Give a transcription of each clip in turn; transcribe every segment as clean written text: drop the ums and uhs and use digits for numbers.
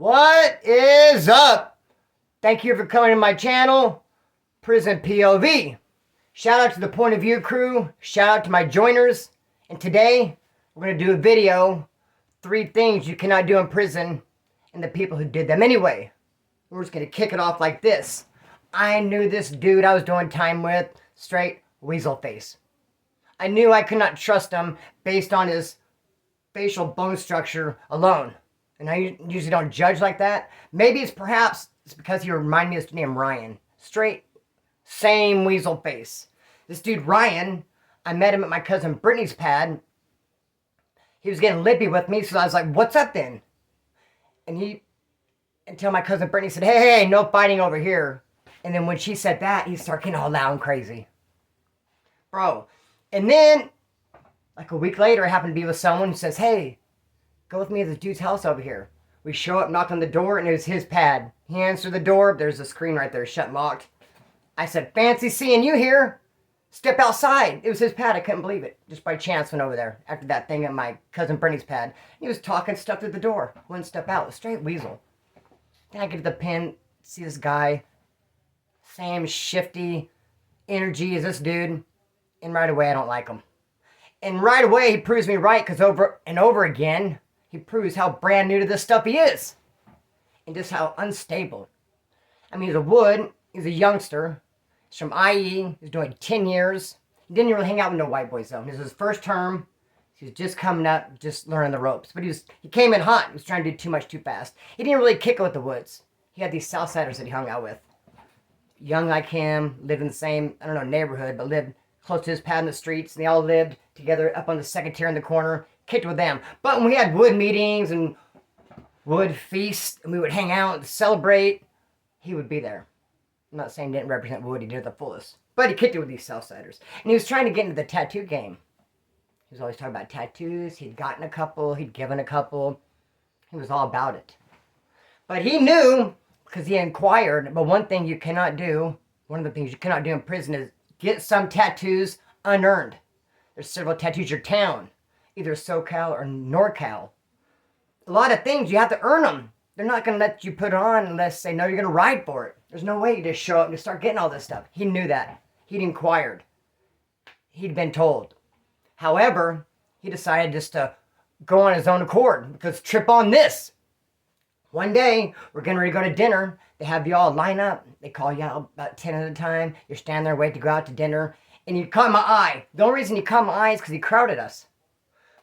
What is up? Thank you for coming to my channel, Prison POV. Shout out to the Point of View crew. Shout out to my joiners. And today, we're going to do a video, 3 things you cannot do in prison, and the people who did them anyway. We're just going to kick it off like this. I knew this dude I was doing time with, straight weasel face. I knew I could not trust him based on his facial bone structure alone. And I usually don't judge like that. Maybe it's because he reminded me of his name Ryan. Straight, same weasel face. This dude Ryan, I met him at my cousin Brittany's pad. He was getting lippy with me, so I was like, what's up then? Until my cousin Brittany said, hey, no fighting over here. And then when she said that, he started getting all loud and crazy. Bro. And then, like a week later, I happened to be with someone who says, hey, go with me to this dude's house over here. We show up, knock on the door, and it was his pad. He answered the door. There's a screen right there, shut and locked. I said, fancy seeing you here. Step outside. It was his pad. I couldn't believe it. Just by chance went over there after that thing at my cousin Brittany's pad. He was talking stuff through the door. Wouldn't step out. It was straight weasel. Then I get to the pen, see this guy. Same shifty energy as this dude. And right away, I don't like him. And right away, he proves me right, because over and over again, he proves how brand new to this stuff he is. And just how unstable. I mean, he's a wood. He's a youngster. He's from IE. He's doing 10 years. He didn't really hang out with no white boys, though. This is his first term. He was just coming up, just learning the ropes. But he came in hot. He was trying to do too much too fast. He didn't really kick it with the woods. He had these Southsiders that he hung out with. Young like him, lived in the same, neighborhood, but lived close to his pad in the streets. And they all lived together up on the second tier in the corner. Kicked with them. But when we had wood meetings and wood feasts, and we would hang out and celebrate, he would be there. I'm not saying he didn't represent wood, he did it the fullest. But he kicked it with these Southsiders. And he was trying to get into the tattoo game. He was always talking about tattoos. He'd gotten a couple. He'd given a couple. He was all about it. But he knew, because he inquired, but one of the things you cannot do in prison is get some tattoos unearned. There's several tattoos your town, either SoCal or NorCal. A lot of things, you have to earn them. They're not going to let you put it on unless they know you're going to ride for it. There's no way you just show up and just start getting all this stuff. He knew that. He'd inquired. He'd been told. However, he decided just to go on his own accord, because trip on this. One day, we're getting ready to go to dinner. They have you all line up. They call you out about 10 at a time. You're standing there waiting to go out to dinner. And he caught my eye. The only reason he caught my eye is because he crowded us.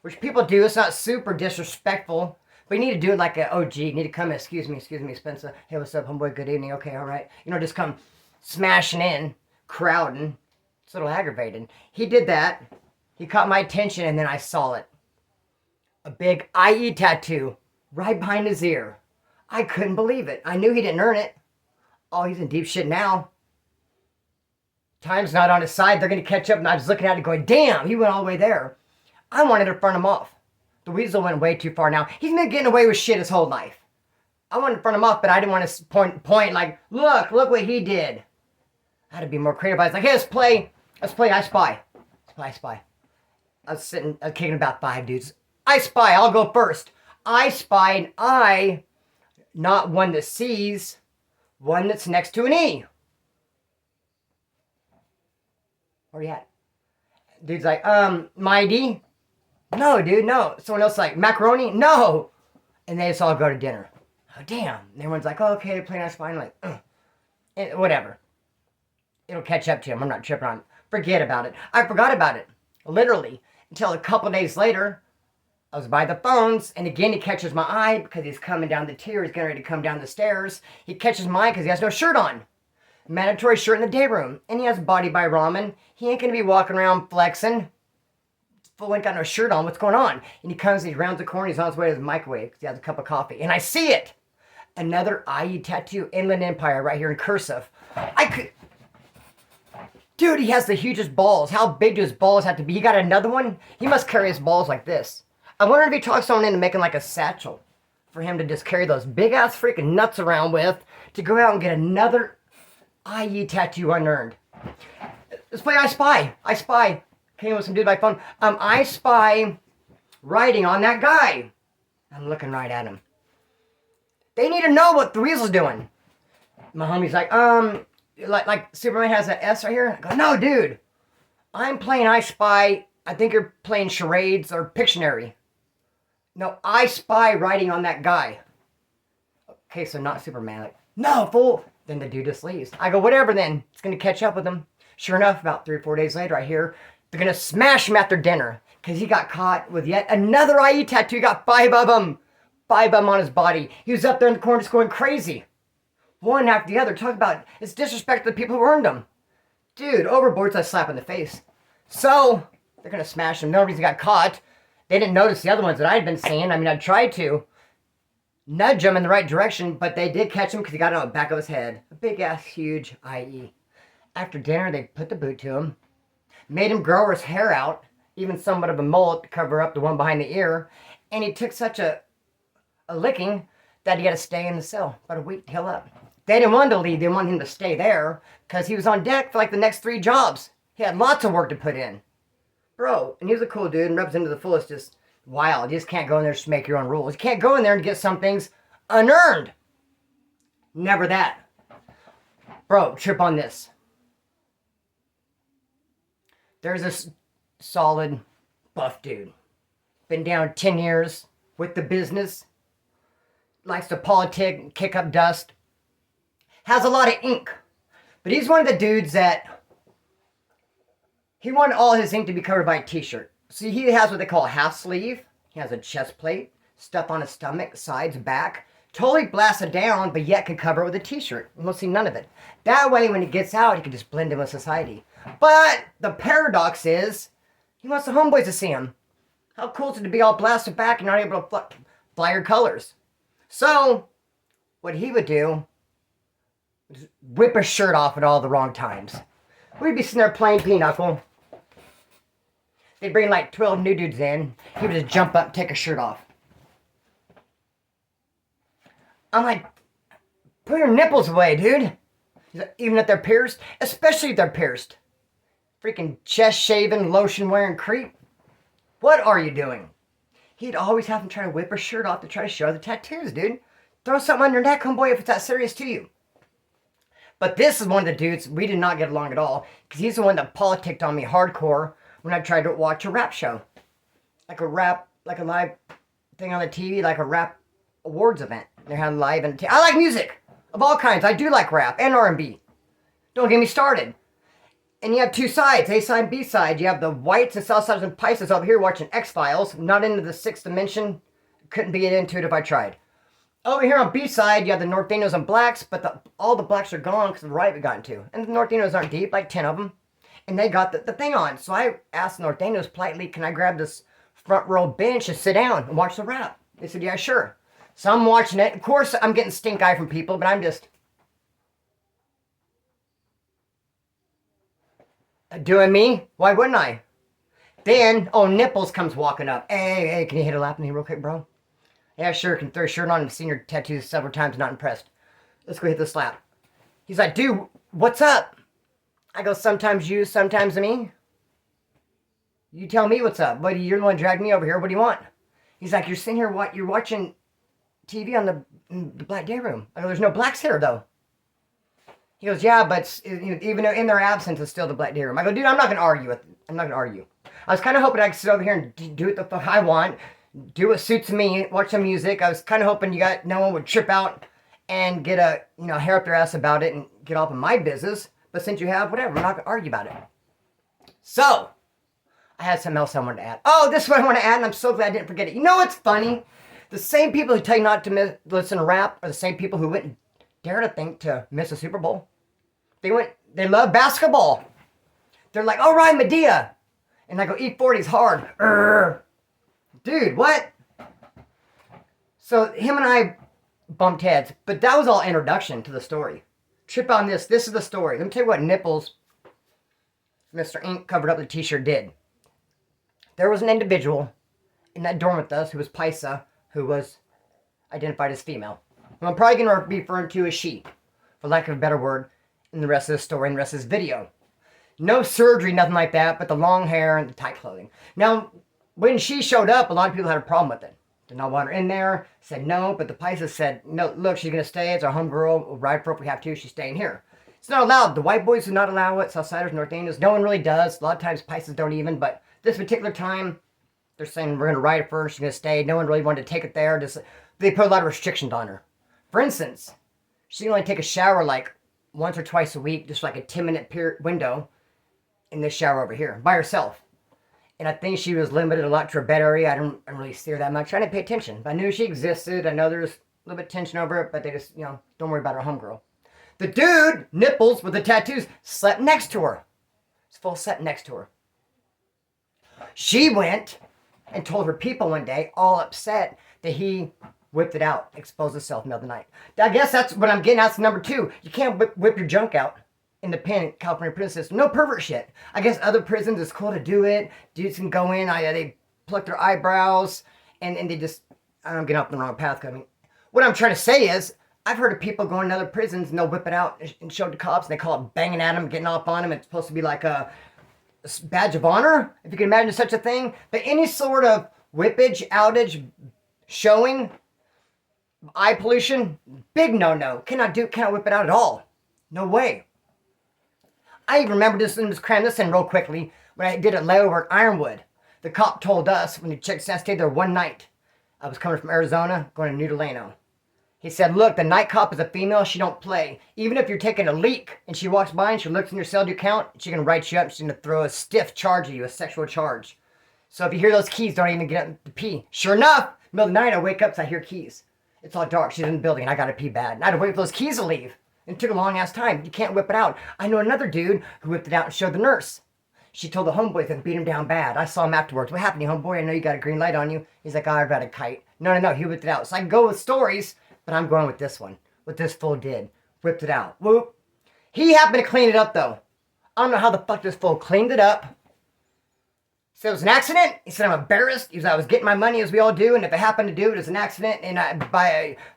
Which people do. It's not super disrespectful. But you need to do it like an OG. You need to come in. Excuse me, Spencer. Hey, what's up, homeboy? Good evening. Okay, all right. Just come smashing in, crowding. It's a little aggravating. He did that. He caught my attention, and then I saw it. A big IE tattoo right behind his ear. I couldn't believe it. I knew he didn't earn it. Oh, he's in deep shit now. Time's not on his side. They're going to catch up, and I was looking at it going, damn, he went all the way there. I wanted to front him off. The weasel went way too far now. He's been getting away with shit his whole life. I wanted to front him off, but I didn't want to point like, look what he did. I had to be more creative. I was like, hey, let's play I Spy. I Spy. I was kicking about 5 dudes. I Spy, I'll go first. I Spy, and I, not one that sees, one that's next to an E. Where you at? Dude's like, Mighty? No, dude, no. Someone else like, macaroni? No. And they just all go to dinner. Oh, damn. And everyone's like, oh, okay, they're playing I Spy. I'm like, and whatever. It'll catch up to him. I'm not tripping on it. Forget about it. I forgot about it. Literally. Until a couple days later, I was by the phones, and again, he catches my eye because he's coming down the tier. He's getting ready to come down the stairs. He catches my eye because he has no shirt on. Mandatory shirt in the day room. And he has body by ramen. He ain't going to be walking around flexing. Fool ain't got no shirt on. What's going on? And he comes, and he rounds the corner. He's on his way to the microwave because he has a cup of coffee. And I see it. Another IE tattoo. Inland Empire right here in cursive. Dude, he has the hugest balls. How big do his balls have to be? He got another one? He must carry his balls like this. I wonder if he talks someone into making like a satchel for him to just carry those big-ass freaking nuts around with to go out and get another IE tattoo unearned. Let's play I Spy. I Spy. Came with some dude by phone. I Spy writing on that guy. I'm looking right at him. They need to know what the weasel's doing. My homie's like Superman has an S right here. I go, no, dude. I'm playing I Spy. I think you're playing charades or Pictionary. No, I Spy writing on that guy. Okay, so not Superman. Like, no, fool. Then the dude just leaves. I go, whatever then. It's going to catch up with him. Sure enough, about 3 or 4 days later, I hear they're going to smash him after dinner. Because he got caught with yet another IE tattoo. He got 5 of them. 5 of them on his body. He was up there in the corner just going crazy. One after the other. Talk about it's disrespect to the people who earned them. Dude, overboard's a slap in the face. So, they're going to smash him. No reason he got caught. They didn't notice the other ones that I'd been seeing. I mean, I tried to nudge him in the right direction, but they did catch him because he got it on the back of his head. A big-ass, huge IE. After dinner, they put the boot to him. Made him grow his hair out. Even somewhat of a mullet to cover up the one behind the ear. And he took such a licking that he had to stay in the cell about a week to heal up. They didn't want him to leave. They wanted him to stay there because he was on deck for like the next 3 jobs. He had lots of work to put in. Bro, and he was a cool dude and represented to the fullest, just wild. You just can't go in there and just make your own rules. You can't go in there and get some things unearned. Never that. Bro, trip on this. There's this solid, buff dude. Been down 10 years with the business. Likes to politic, kick up dust. Has a lot of ink. But he's one of the dudes that he wanted all his ink to be covered by a t-shirt. See, he has what they call a half sleeve. He has a chest plate, stuff on his stomach, sides, back. Totally blasted down, but yet can cover it with a t-shirt. You won't see none of it. That way, when he gets out, he can just blend in with society. But the paradox is, he wants the homeboys to see him. How cool is it to be all blasted back and not able to fly your colors? So, what he would do is whip his shirt off at all the wrong times. We'd be sitting there playing pinochle. They'd bring like 12 new dudes in. He would just jump up and take his shirt off. I'm like, put your nipples away, dude. He's like, even if they're pierced? Especially if they're pierced. Freaking chest-shaving, lotion-wearing creep. What are you doing? He'd always have him try to whip her shirt off to try to show the tattoos, dude. Throw something on your neck, homeboy, if it's that serious to you. But this is one of the dudes, we did not get along at all, because he's the one that politicked on me hardcore when I tried to watch a rap show. Like a live thing on the TV, like a rap awards event. They're having live and I like music of all kinds. I do like rap and R&B. Don't get me started. And you have 2 sides, A side and B side. You have the whites and Southsiders and Pisces over here watching X-Files. Not into the 6th dimension. Couldn't be into it if I tried. Over here on B side, you have the Northinos and blacks, but all the blacks are gone because of the right we got into. And the Northinos aren't deep, like 10 of them. And they got the thing on. So I asked the Northinos politely, can I grab this front row bench and sit down and watch the rap? They said, yeah, sure. So I'm watching it. Of course, I'm getting stink eye from people, but I'm just doing me. Why wouldn't I? Then, Nipples comes walking up. Hey, can you hit a lap on me real quick, bro? Yeah, sure. Can throw a shirt on and seen your tattoos several times. Not impressed. Let's go hit the slap. He's like, dude, what's up? I go, sometimes you, sometimes me. You tell me what's up. Buddy, you're the one dragging me over here. What do you want? He's like, you're sitting here, you're watching TV on the Black Day Room. I go, there's no blacks here, though. He goes, yeah, but even in their absence, it's still the Black Day Room. I go, dude, I'm not going to argue. I was kind of hoping I could sit over here and do what the fuck I want, do what suits me, watch some music. I was kind of hoping no one would trip out and get a hair up their ass about it and get off of my business. But since you have, whatever, I'm not going to argue about it. So, I had something else I wanted to add. Oh, this is what I want to add, and I'm so glad I didn't forget it. You know what's funny? The same people who tell you not to listen to rap are the same people who wouldn't dare to think to miss a Super Bowl. They love basketball. They're like, all right, Medea. And I go, E40's hard. Dude, what? So him and I bumped heads, but that was all introduction to the story. Trip on this. This is the story. Let me tell you what Nipples, Mr. Ink covered up the t-shirt did. There was an individual in that dorm with us who was Paisa, who was identified as female. Who I'm probably going to be referring to as she, for lack of a better word, in the rest of the story and the rest of this video. No surgery, nothing like that, but the long hair and the tight clothing. Now, when she showed up, a lot of people had a problem with it. Did not want her in there. Said no, but the Pisces said, no, look, she's going to stay. It's our homegirl. We'll ride for her if we have to. She's staying here. It's not allowed. The white boys do not allow it. Southsiders, North Indians. No one really does. A lot of times Pisces don't even. But this particular time, they're saying we're going to ride for her. She's going to stay. No one really wanted to take it there. They put a lot of restrictions on her. For instance, she can only take a shower like once or twice a week, just like a 10-minute window in this shower over here by herself. And I think she was limited a lot to her bed area. I didn't really see her that much. I didn't pay attention. But I knew she existed. I know there's a little bit of tension over it, but they just, don't worry about her homegirl. The dude, nipples with the tattoos, slept next to her. It's full set next to her. She went and told her people one day, all upset, that he whipped it out, exposed himself in the middle of the night. I guess that's what I'm getting at. That's number 2. You can't whip your junk out in the California prison system. No pervert shit. I guess other prisons, it's cool to do it. Dudes can go in, they pluck their eyebrows, and they just, I'm getting off the wrong path. I mean, what I'm trying to say is, I've heard of people going to other prisons and they'll whip it out and show it to cops, and they call it banging at them, getting off on them. It's supposed to be like a badge of honor, if you can imagine such a thing. But any sort of whippage, outage, showing, eye pollution, big no-no. Cannot whip it out at all. No way. I even remember this, and just cram this in real quickly, when I did a layover at Ironwood. The cop told us, when he checked, I stayed there one night. I was coming from Arizona, going to New Delano. He said, look, the night cop is a female, she don't play. Even if you're taking a leak, and she walks by and she looks in your cell, do you count? She can write you up, she's going to throw a stiff charge at you, a sexual charge. So if you hear those keys, don't even get up to pee. Sure enough, middle of the night, I wake up, so I hear keys. It's all dark, she's in the building, and I got to pee bad. And I had to wait for those keys to leave. And it took a long ass time. You can't whip it out. I know another dude who whipped it out and showed the nurse. She told the homeboy that beat him down bad. I saw him afterwards. What happened to you, homeboy? I know you got a green light on you. He's like, I've got a kite. No, he whipped it out. So I can go with stories, but I'm going with this one. What this fool did. Whipped it out. Whoop. He happened to clean it up, though. I don't know how the fuck this fool cleaned it up. He said it was an accident. He said, I'm embarrassed. He said, I was getting my money, as we all do, and if I happened to do it, it was an accident, and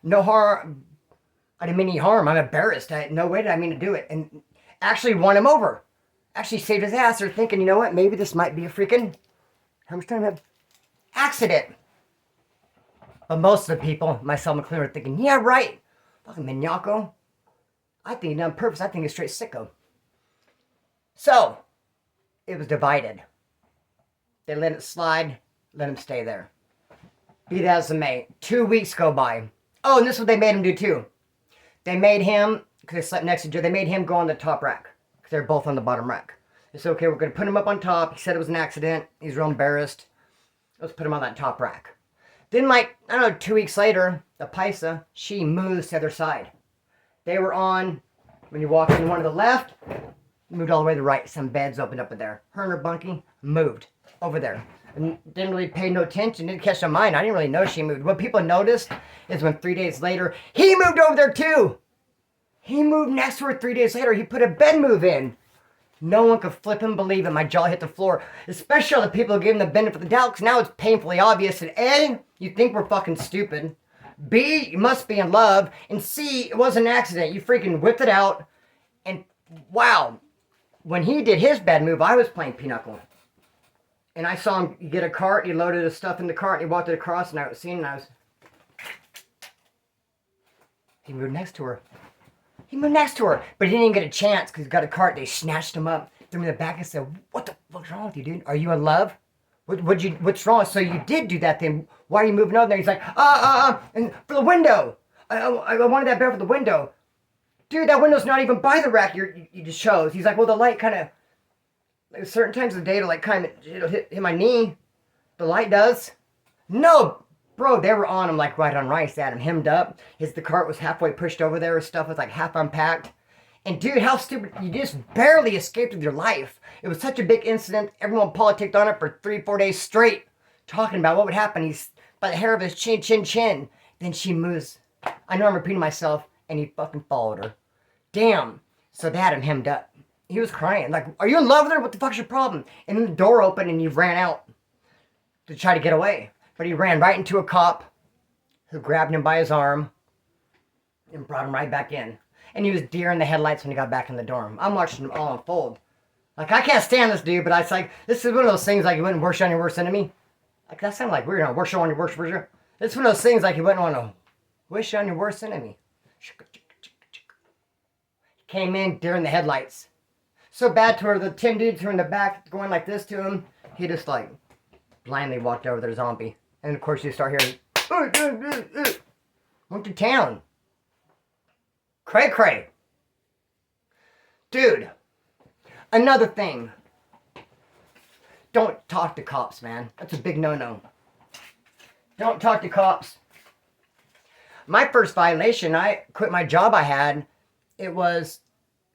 no harm. I didn't mean any harm. I'm embarrassed. No way did I mean to do it. And actually won him over. Actually saved his ass. They're thinking, you know what? Maybe this might be a freaking, how much time have accident. But most of the people, myself included, are thinking, yeah, right. Fucking maniaco. I think he done on purpose. I think he's straight sicko. So, it was divided. They let it slide. Let him stay there. Be that as it may. 2 weeks go by. Oh, and this is what they made him do too. They made him, because they slept next to each other, they made him go on the top rack. Because they're both on the bottom rack. They said, okay, we're going to put him up on top. He said it was an accident. He's real embarrassed. Let's put him on that top rack. Then, 2 weeks later, the Paisa, she moves to the other side. They were on, when you walk in one to the left, moved all the way to the right. Some beds opened up in there. Her and her bunkie moved over there. And didn't really pay no attention, didn't catch no mind. I didn't really know she moved. What people noticed is when 3 days later, he moved over there too. He moved next to her 3 days later. He put a bed move in. No one could flip and believe it. My jaw hit the floor. Especially all the people who gave him the benefit of the doubt, because now it's painfully obvious that A, you think we're fucking stupid. B, you must be in love. And C, it was an accident. You freaking whipped it out. And wow, when he did his bed move, I was playing pinochle. And I saw him get a cart, he loaded his stuff in the cart, and he walked it across, and I was seeing, and I was... He moved next to her. He moved next to her, but he didn't even get a chance, because he got a cart, they snatched him up, threw him in the back, and said, what the fuck's wrong with you, dude? Are you in love? What's wrong? So you did do that thing. Why are you moving over there? He's like, and for the window. I wanted that bed for the window. Dude, that window's not even by the rack you just chose. He's like, well, the light kind of... Like certain times of the day, it'll hit my knee. The light does. No, bro, they were on him like right on rice. They had him hemmed up. The cart was halfway pushed over there. His stuff was like half unpacked. And dude, how stupid. You just barely escaped with your life. It was such a big incident. Everyone politicked on it for 3-4 days straight. Talking about what would happen. He's by the hair of his chin. Then she moves. I know I'm repeating myself. And he fucking followed her. Damn. So they had him hemmed up. He was crying. Like, are you in love with her? What the fuck's your problem? And then the door opened and he ran out to try to get away. But he ran right into a cop who grabbed him by his arm and brought him right back in. And he was deer in the headlights when he got back in the dorm. I'm watching him all unfold. Like, I can't stand this dude, but it's like, this is one of those things like you wouldn't worship on your worst enemy. Like, that sounded like weird. Worship on your worst enemy. It's one of those things like you wouldn't want to wish on your worst enemy. Came in during the headlights. So bad to where the 10 dudes who were in the back going like this to him, he just like blindly walked over their zombie. And of course you start hearing, went to town. Cray cray. Dude, another thing. Don't talk to cops, man. That's a big no-no. Don't talk to cops. My first violation, I quit my job I had. It was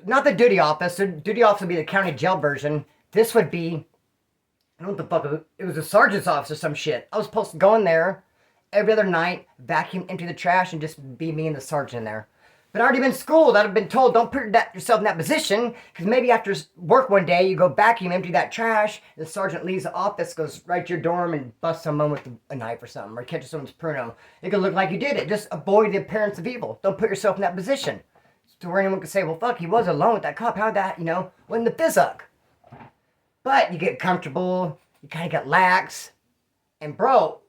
not the duty office. The duty office would be the county jail version. This would be, I don't know what the fuck, it was a sergeant's office or some shit. I was supposed to go in there every other night, vacuum, empty the trash, and just be me and the sergeant in there. But I'd already been schooled. I'd have been told, don't put yourself in that position, because maybe after work one day, you go vacuum, empty that trash, the sergeant leaves the office, goes right to your dorm, and busts someone with a knife or something, or catches someone's pruno. It could look like you did it. Just avoid the appearance of evil. Don't put yourself in that position. To where anyone could say, well, fuck, he was alone with that cop. How'd that, went in the physic? But you get comfortable. You kind of get lax. And, bro,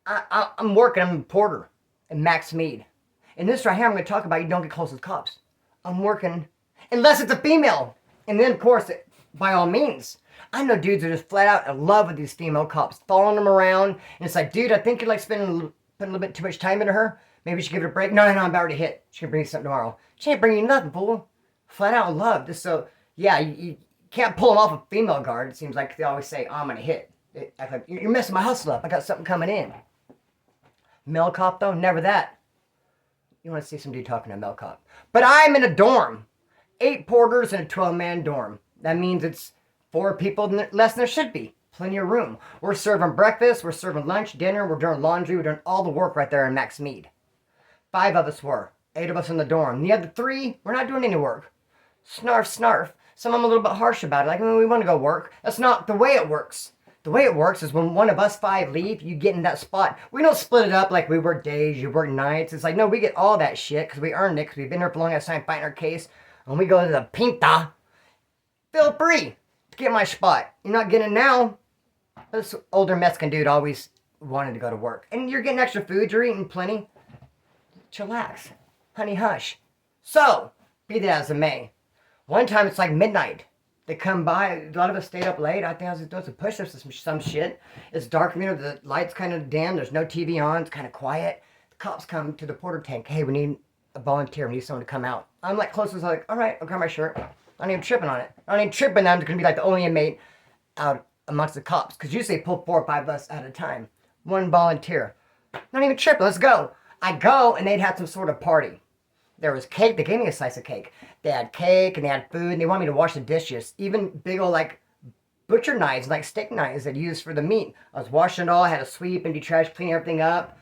I'm working. I'm a porter in Max Mead. And this right here, I'm going to talk about you don't get close with cops. I'm working, unless it's a female. And then, of course, by all means. I know dudes are just flat out in love with these female cops, following them around. And it's like, dude, I think you're like putting a little bit too much time into her. Maybe you should give it a break. No, I'm about to hit. She can bring you something tomorrow. She ain't bringing you nothing, fool. Flat out in love. Just so, yeah, you can't pull them off a female guard. It seems like they always say, oh, I'm going to hit. Like, you're messing my hustle up. I got something coming in. Male cop, though, never that. You want to see some dude talking to a male cop. But I'm in a dorm. 8 porters in a 12-man dorm. That means it's 4 people less than there should be. Plenty of room. We're serving breakfast. We're serving lunch, dinner. We're doing laundry. We're doing all the work right there in Max Mead. 5 of us were. 8 of us in the dorm. The other 3, we're not doing any work. Snarf, snarf. Some of them a little bit harsh about it. Like, we want to go work. That's not the way it works. The way it works is when one of us 5 leave, you get in that spot. We don't split it up like we work days, you work nights. It's like, no, we get all that shit because we earned it because we've been here for long enough time fighting our case. When we go to the Pinta, feel free to get my spot. You're not getting it now. This older Mexican dude always wanted to go to work. And you're getting extra food, you're eating plenty. Chillax. Honey, hush. So, be that as it may. One time it's like midnight. They come by, a lot of us stayed up late. I think I was doing some push-ups or some shit. It's dark, the light's kind of dim. There's no TV on. It's kind of quiet. The cops come to the porter tank. Hey, we need a volunteer. We need someone to come out. I'm like close as like, all right, I'll grab my shirt. I'm not even tripping on it. I'm not even tripping that I'm going to be like the only inmate out amongst the cops. Because usually they pull 4 or 5 of us at a time. One volunteer. Not even tripping. Let's go. I go, and they'd had some sort of party. There was cake. They gave me a slice of cake. They had cake, and they had food, and they wanted me to wash the dishes. Even big old, like, butcher knives, like steak knives that used for the meat. I was washing it all. I had to sweep, empty trash, clean everything up.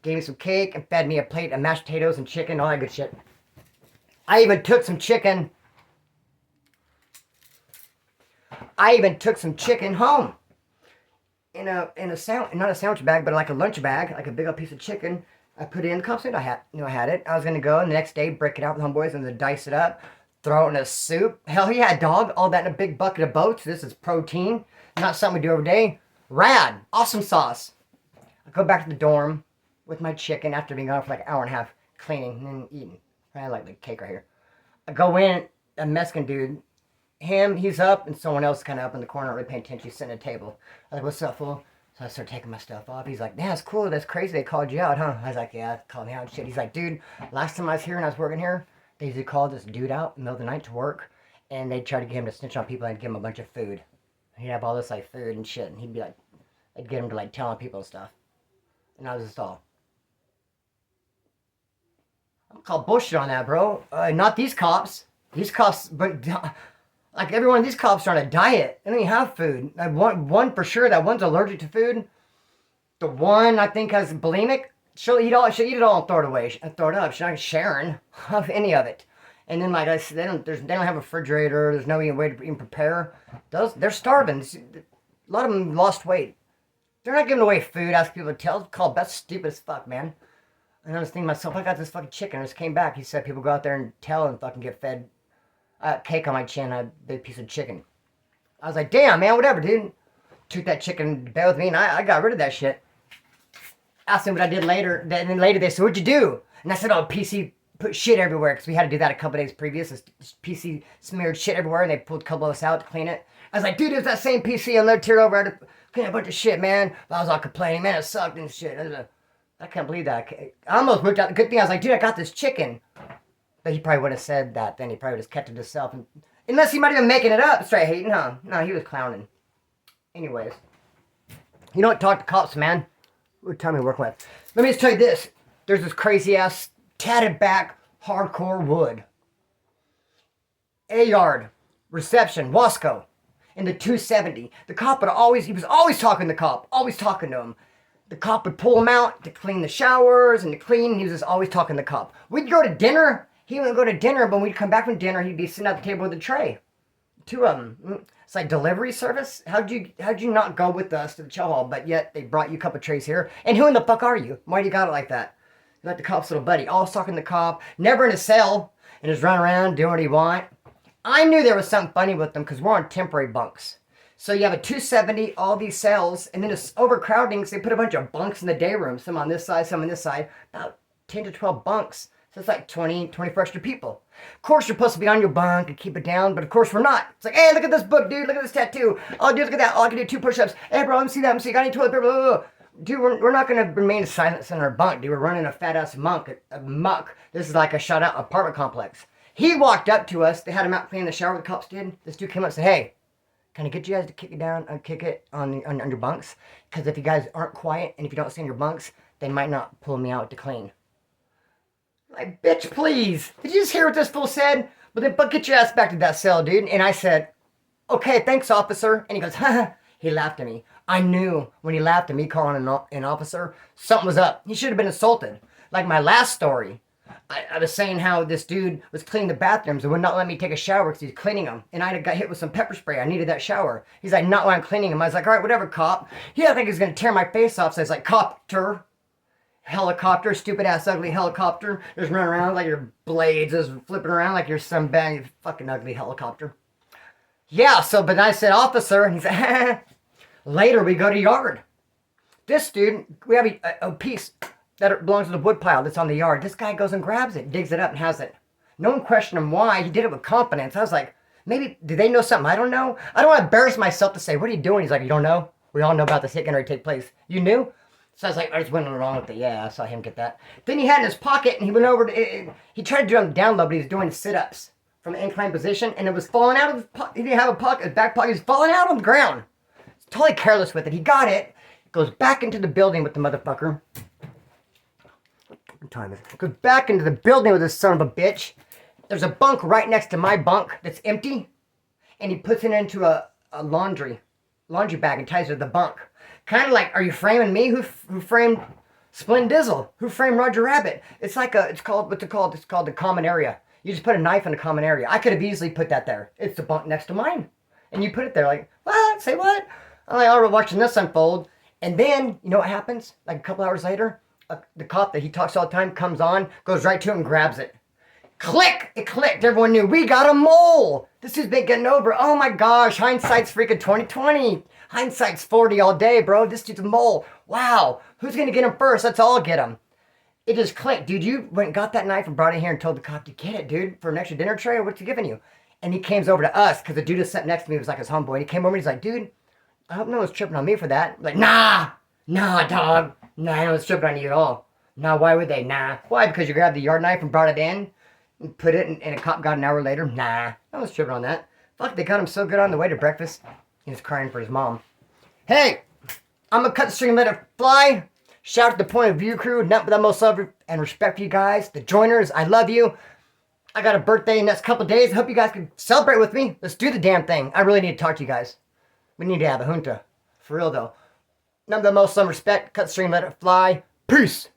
Gave me some cake, and fed me a plate of mashed potatoes and chicken, all that good shit. I even took some chicken. Home. In a sandwich, not a sandwich bag, but like a lunch bag, like a big old piece of chicken. I put it in the cup suit. I had it. I was going to go, and the next day, break it out with homeboys and then dice it up, throw it in a soup. Hell yeah, dog. All that in a big bucket of boats. This is protein. Not something we do every day. Rad. Awesome sauce. I go back to the dorm with my chicken after being gone for like an hour and a half cleaning and then eating. I like the cake right here. I go in, a Mexican dude. He's up, and someone else kind of up in the corner, not really paying attention. He's sitting at a table. I was like, what's up, fool? So I start taking my stuff off. He's like, that's cool. That's crazy. They called you out, huh? I was like, yeah, they called me out and shit. He's like, dude, last time I was here and I was working here, they usually called this dude out in the middle of the night to work, and they'd try to get him to snitch on people and give him a bunch of food. He'd have all this, like, food and shit, and he'd be like, I'd get him to, like, tell on people and stuff. And I was just all, I'm called bullshit on that, bro. Not these cops. These cops, but... Like, every one of these cops are on a diet. They don't even have food. One for sure, that one's allergic to food. The one, I think, has bulimic. She'll eat it all and throw it away. Throw it up. She's not sharing of any of it. And then, like I said, they don't have a refrigerator. There's no even way to even prepare. They're starving. A lot of them lost weight. They're not giving away food, ask people to tell. It's called, that's stupid as fuck, man. And I was thinking to myself, I got this fucking chicken. I just came back. He said people go out there and tell and fucking get fed. Cake on my chin, a big piece of chicken. I was like, damn, man, whatever, dude. Took that chicken to bed with me, and I got rid of that shit. asked them what I did later. And then later they said, what'd you do? And I said, oh, PC put shit everywhere. Because we had to do that a couple days previous. This PC smeared shit everywhere. And they pulled a couple of us out to clean it. I was like, dude, it was that same PC. And they're teared over. I had to clean a bunch of shit, man. But I was all complaining. Man, it sucked and shit. I can't believe that. I almost worked out the good thing. I was like, dude, I got this chicken. But he probably would have said that then. He probably would have kept it to himself. Unless he might have been making it up. Straight hating, huh? No, he was clowning. Anyways. You don't talk to cops, man. What time are we working with? Let me just tell you this. There's this crazy ass tatted back hardcore wood. A-yard. Reception. Wasco. In the 270. The cop he was always talking to the cop. Always talking to him. The cop would pull him out to clean the showers and to clean. He was just always talking to the cop. We'd go to dinner. He wouldn't go to dinner, but when we'd come back from dinner, he'd be sitting at the table with a tray. Two of them. It's like delivery service. How'd you not go with us to the chow hall, but yet they brought you a couple of trays here? And who in the fuck are you? Why do you got it like that? You're like the cop's little buddy. Always talking to the cop. Never in a cell. And just running around doing what he want. I knew there was something funny with them because we're on temporary bunks. So you have a 270, all these cells, and then it's overcrowding, so they put a bunch of bunks in the day room. Some on this side, some on this side. About 10 to 12 bunks. So it's like 24 extra people. Of course, you're supposed to be on your bunk and keep it down, but of course we're not. It's like, hey, look at this book, dude. Look at this tattoo. Oh, dude, look at that. Oh, I can do 2 push-ups. Hey, bro, let me see that. Let me see. I need toilet paper. Blah, blah, blah. Dude, we're not going to remain silent in our bunk, dude. We're running a fat-ass muck. This is like a shut-out apartment complex. He walked up to us. They had him out cleaning the shower, the cops did. This dude came up and said, hey, can I get you guys to kick it on your bunks? Because if you guys aren't quiet and if you don't stay in your bunks, they might not pull me out to clean. Like, bitch, please. Did you just hear what this fool said? But get your ass back to that cell, dude. And I said, okay, thanks, officer. And he goes, ha. He laughed at me. I knew when he laughed at me calling an officer, something was up. He should have been assaulted. Like my last story. I was saying how this dude was cleaning the bathrooms and would not let me take a shower because he's cleaning them. And I got hit with some pepper spray. I needed that shower. He's like, not while I'm cleaning them. I was like, all right, whatever, cop. He didn't think he was going to tear my face off. So I was like, copter. Helicopter, stupid ass ugly helicopter. Just running around like your blades is flipping around like you're some bad fucking ugly helicopter. Yeah, but I said officer, and he said, later we go to yard. This dude, we have a piece that belongs to the wood pile that's on the yard. This guy goes and grabs it, digs it up, and has it. No one questioned him why. He did it with confidence. I was like, maybe, do they know something I don't know? I don't want to embarrass myself to say, what are you doing? He's like, you don't know? We all know about this hit going to take place. You knew? So I was like, I just went along with it. Yeah, I saw him get that. Then he had in his pocket, and he went over to, he tried to do it on the down low, but he was doing sit-ups from the inclined position, and it was falling out of his pocket. He didn't have a pocket, his back pocket. He was falling out on the ground. He's totally careless with it. He got it, goes back into the building with the motherfucker. What time is it? Goes back into the building with this son of a bitch. There's a bunk right next to my bunk that's empty, and he puts it into a laundry bag and ties it to the bunk. Kind of like, are you framing me? Who framed Splin Dizzle? Who framed Roger Rabbit? It's like it's called the common area. You just put a knife in the common area. I could have easily put that there. It's the bunk next to mine. And you put it there like, what? Say what? I'm like, oh, we're watching this unfold. And then, you know what happens? Like a couple hours later, the cop that he talks all the time comes on, goes right to it and grabs it. Click! It clicked. Everyone knew we got a mole. This has been getting over. Oh my gosh, hindsight's freaking 2020. Hindsight's 40 all day, bro. This dude's a mole. Wow. Who's going to get him first? Let's all get him. It just clicked. Dude, you went and got that knife and brought it here and told the cop to get it, dude, for an extra dinner tray or what's he giving you? And he came over to us because the dude who sat next to me was like his homeboy. And he came over and he's like, dude, I hope no one's tripping on me for that. I'm like, nah, dog. Nah, no one's tripping on you at all. Nah, why would they? Nah. Why? Because you grabbed the yard knife and brought it in and put it and a cop got an hour later? Nah, no one's tripping on that. Fuck, they got him so good on the way to breakfast. He was crying for his mom. Hey, I'm going to cut the string and let it fly. Shout out to the Point of View crew. Nothing but the most love and respect for you guys. The joiners, I love you. I got a birthday in the next couple of days. I hope you guys can celebrate with me. Let's do the damn thing. I really need to talk to you guys. We need to have a junta. For real, though. Nothing but the most love and respect. Cut the string and let it fly. Peace.